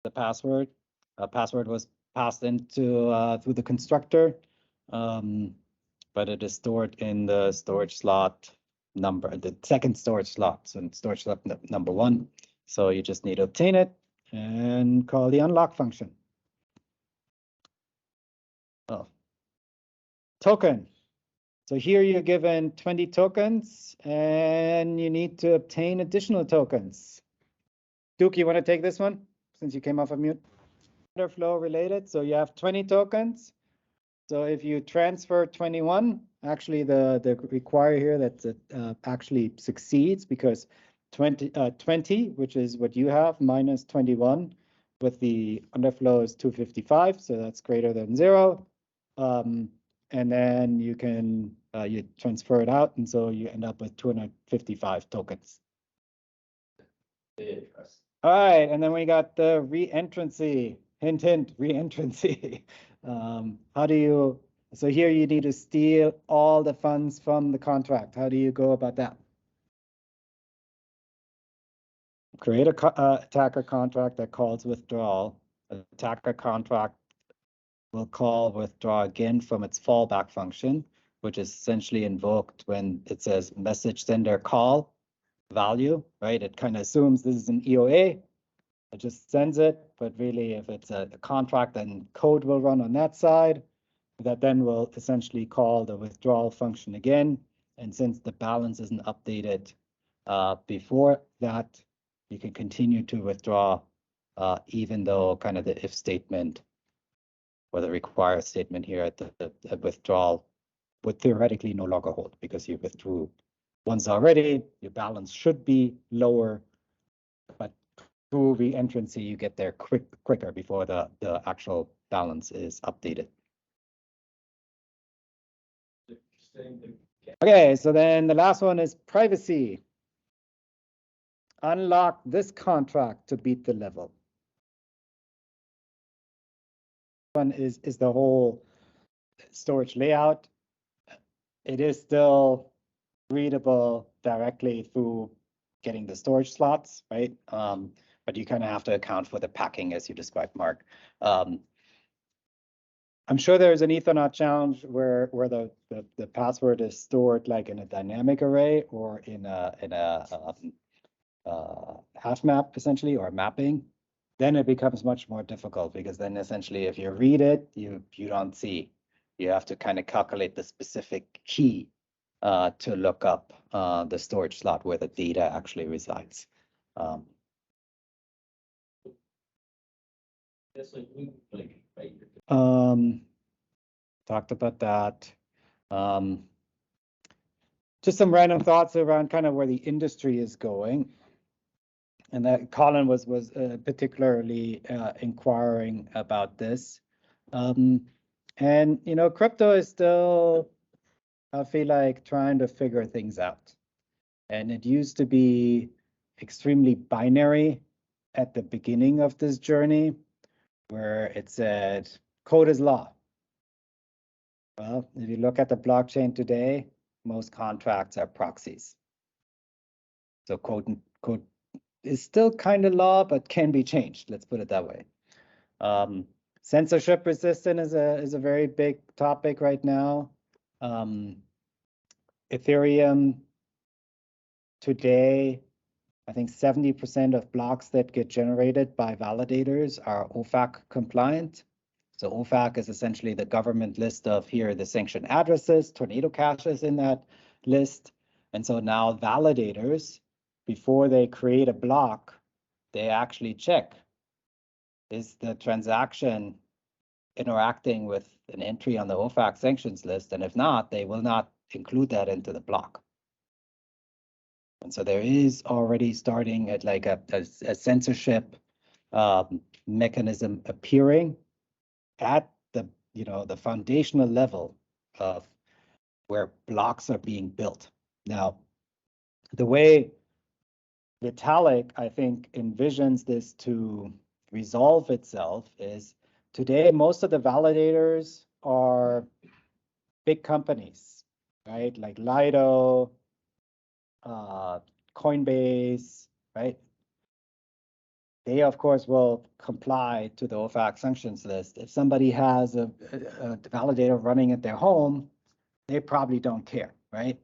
the password. Password was passed into through the constructor, but it is stored in the storage slot number, the second storage slot, so storage slot number 1. So you just need to obtain it and call the unlock function. Oh, token. So here you're given 20 tokens and you need to obtain additional tokens. Duke, you want to take this one since you came off of mute? Order flow related. So you have 20 tokens. So if you transfer 21, actually the require here that it actually succeeds, because 20, which is what you have, minus 21 with the underflow is 255, so that's greater than 0. And then you can you transfer it out, and so you end up with 255 tokens. All right, and then we got the reentrancy. Hint, hint, reentrancy. How do you, so here you need to steal all the funds from the contract. How do you go about that? Create a attacker contract that calls withdrawal. Attacker contract will call withdraw again from its fallback function, which is essentially invoked when it says message sender call value, right? It kind of assumes this is an EOA. It just sends it, but really if it's a contract, then code will run on that side. That then will essentially call the withdrawal function again. And since the balance isn't updated before that, you can continue to withdraw even though kind of the if statement or the require statement here at the withdrawal would theoretically no longer hold, because you withdrew once already. Your balance should be lower, but through reentrancy, you get there quicker before the actual balance is updated. Okay, so then the last one is privacy. Unlock this contract to beat the level. One is the whole storage layout. It is still readable directly through getting the storage slots, right? But you kind of have to account for the packing as you described, Mark. I'm sure there's an Ethernaut challenge where the password is stored like in a dynamic array or in a hash map essentially, or mapping. Then it becomes much more difficult, because then essentially if you read it, you don't see. You have to kind of calculate the specific key to look up the storage slot where the data actually resides. Talked about that. Just some random thoughts around kind of where the industry is going. And that Colin was particularly inquiring about this. And, you know, crypto is still, I feel like, trying to figure things out. And it used to be extremely binary at the beginning of this journey, where it said code is law. Well, if you look at the blockchain today, most contracts are proxies. So code is still kind of law, but can be changed. Let's put it that way. Censorship resistance is a very big topic right now. Ethereum today, I think 70% of blocks that get generated by validators are OFAC compliant. So OFAC is essentially the government list of, here are the sanctioned addresses. Tornado Cash is in that list. And so now validators, before they create a block, they actually check, is the transaction interacting with an entry on the OFAC sanctions list? And if not, they will not include that into the block. And so there is already starting at like a censorship mechanism appearing at the, you know, the foundational level of where blocks are being built. Now, the way Vitalik, I think, envisions this to resolve itself is today most of the validators are big companies, right? Like Lido, Coinbase, right? they of course will comply to the OFAC sanctions list. If somebody has a validator running at their home, they probably don't care, right?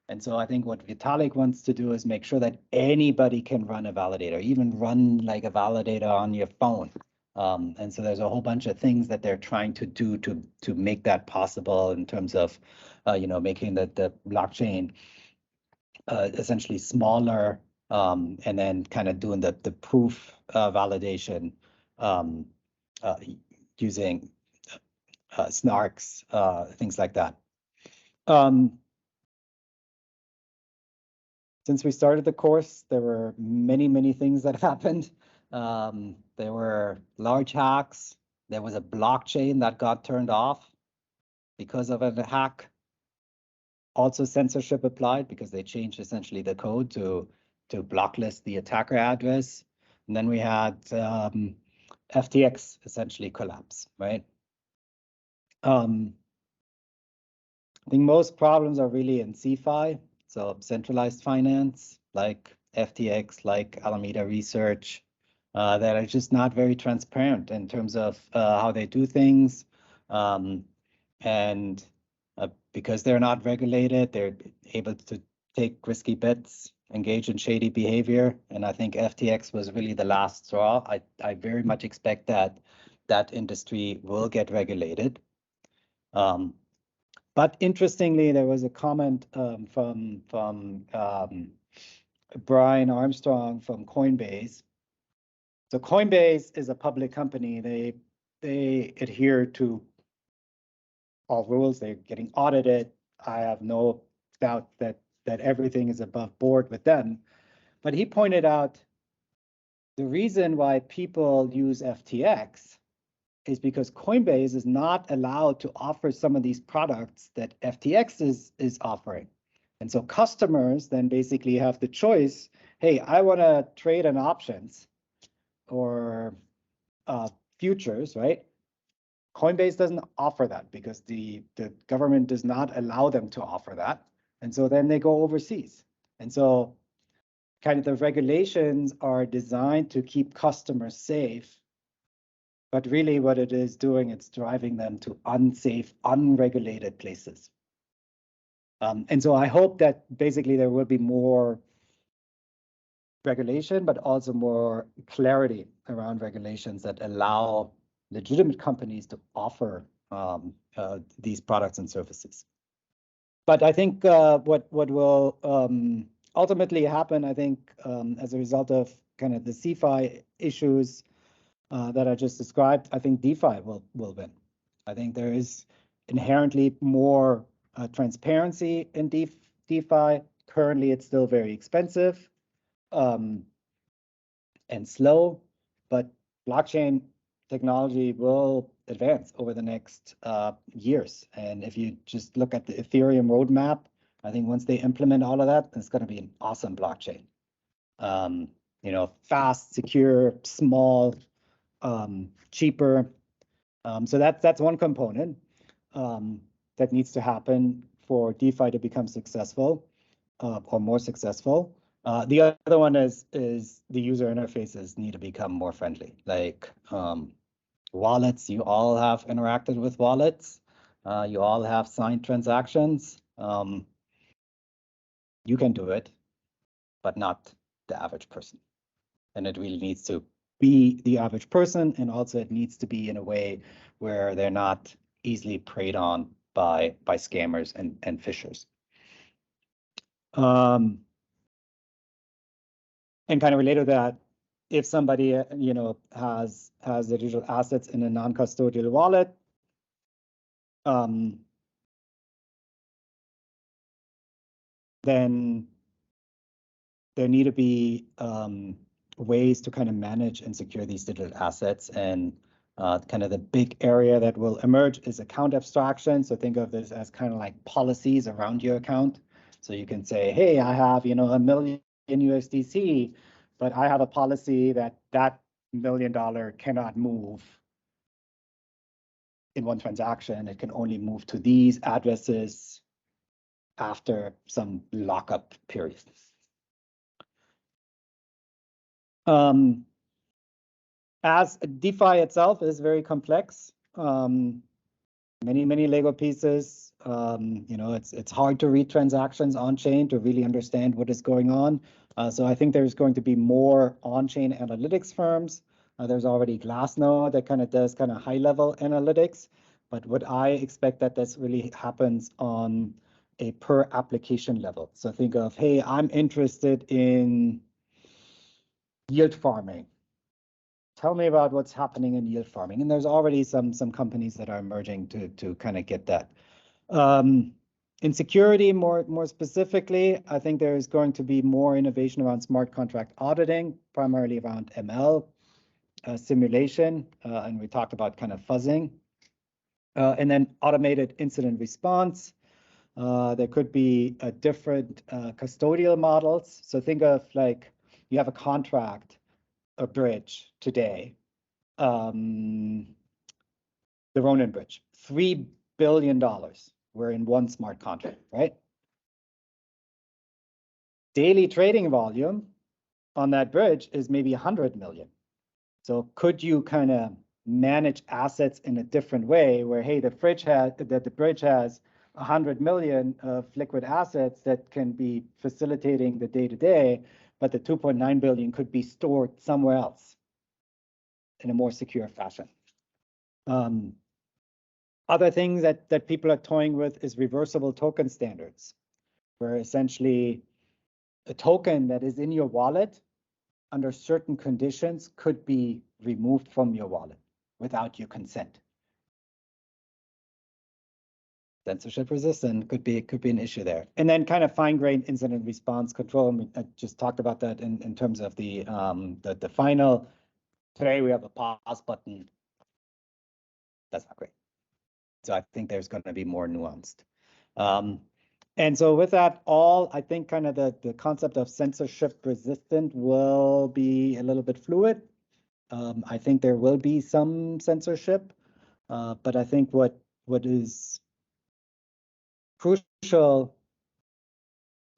And so I think what Vitalik wants to do is make sure that anybody can run a validator, even run like a validator on your phone. And so there's a whole bunch of things that they're trying to do to make that possible in terms of, making the blockchain essentially smaller, and then kind of doing the proof validation using snarks, things like that. Since we started the course, there were many, many things that happened. There were large hacks. There was a blockchain that got turned off because of a hack. Also censorship applied because they changed essentially the code to blocklist the attacker address. And then we had FTX essentially collapse, right? I think most problems are really in CeFi, so centralized finance, like FTX, like Alameda Research, that are just not very transparent in terms of how they do things. And because they're not regulated, they're able to take risky bets, engage in shady behavior. And I think FTX was really the last straw. I very much expect that industry will get regulated. But interestingly, there was a comment from Brian Armstrong from Coinbase. So Coinbase is a public company. They adhere to all rules. They're getting audited. I have no doubt that everything is above board with them. But he pointed out the reason why people use FTX is because Coinbase is not allowed to offer some of these products that FTX is offering. And so customers then basically have the choice, hey, I want to trade on options or futures, right? Coinbase doesn't offer that because the government does not allow them to offer that. And so then they go overseas. And so kind of the regulations are designed to keep customers safe. But really what it is doing, it's driving them to unsafe, unregulated places. And so I hope that basically there will be more regulation, but also more clarity around regulations that allow legitimate companies to offer these products and services. But I think what will ultimately happen, I think, as a result of kind of the CeFi issues that I just described, I think DeFi will win. I think there is inherently more transparency in DeFi. Currently, it's still very expensive and slow, but blockchain technology will advance over the next years. And if you just look at the Ethereum roadmap, I think once they implement all of that, it's going to be an awesome blockchain. Fast, secure, small, cheaper. So that's one component that needs to happen for DeFi to become successful or more successful. The other one is the user interfaces need to become more friendly. Like wallets, you all have interacted with wallets. You all have signed transactions. You can do it, but not the average person. And it really needs to be the average person, and also it needs to be in a way where they're not easily preyed on by scammers and phishers. And kind of related to that, if somebody has the digital assets in a non-custodial wallet, then there need to be ways to kind of manage and secure these digital assets. And kind of the big area that will emerge is account abstraction. So think of this as kind of like policies around your account. So you can say, hey, I have, $1 million USDC, but I have a policy that $1 million cannot move in one transaction. It can only move to these addresses after some lockup period. As DeFi itself is very complex, many Lego pieces. It's hard to read transactions on chain to really understand what is going on. So I think there's going to be more on-chain analytics firms. There's already Glassnode that kind of does kind of high-level analytics, but what I expect that this really happens on a per application level. So think of, hey, I'm interested in yield farming. Tell me about what's happening in yield farming. And there's already some companies that are emerging to kind of get that. In security, more specifically, I think there is going to be more innovation around smart contract auditing, primarily around ML, simulation, and we talked about kind of fuzzing. And then automated incident response. There could be different custodial models. So think of like you have a contract, a bridge today, the Ronin Bridge, $3 billion were in one smart contract, right? Daily trading volume on that bridge is maybe 100 million. So could you kind of manage assets in a different way where, hey, the bridge has 100 million of liquid assets that can be facilitating the day-to-day, but the 2.9 billion could be stored somewhere else in a more secure fashion. Other things that people are toying with is reversible token standards, where essentially a token that is in your wallet under certain conditions could be removed from your wallet without your consent. Censorship resistant could be an issue there. And then kind of fine-grained incident response control. I just talked about that in terms of the final. Today we have a pause button. That's not great. So I think there's going to be more nuanced. And so with that all, I think kind of the concept of censorship resistant will be a little bit fluid. I think there will be some censorship, but I think what is crucial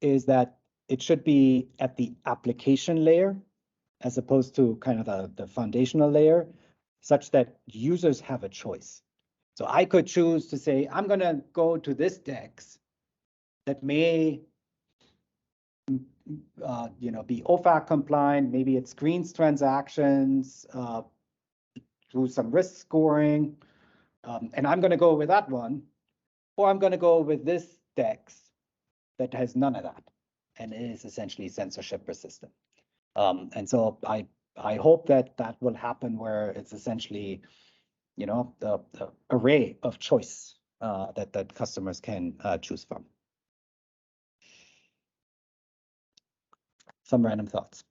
is that it should be at the application layer as opposed to kind of the foundational layer, such that users have a choice. So I could choose to say, I'm going to go to this DEX that may be OFAC compliant, maybe it screens transactions through some risk scoring, and I'm going to go with that one, or I'm going to go with this DEX that has none of that and is essentially censorship resistant. And so I hope that will happen where it's essentially, the array of choice that customers can choose from. Some random thoughts.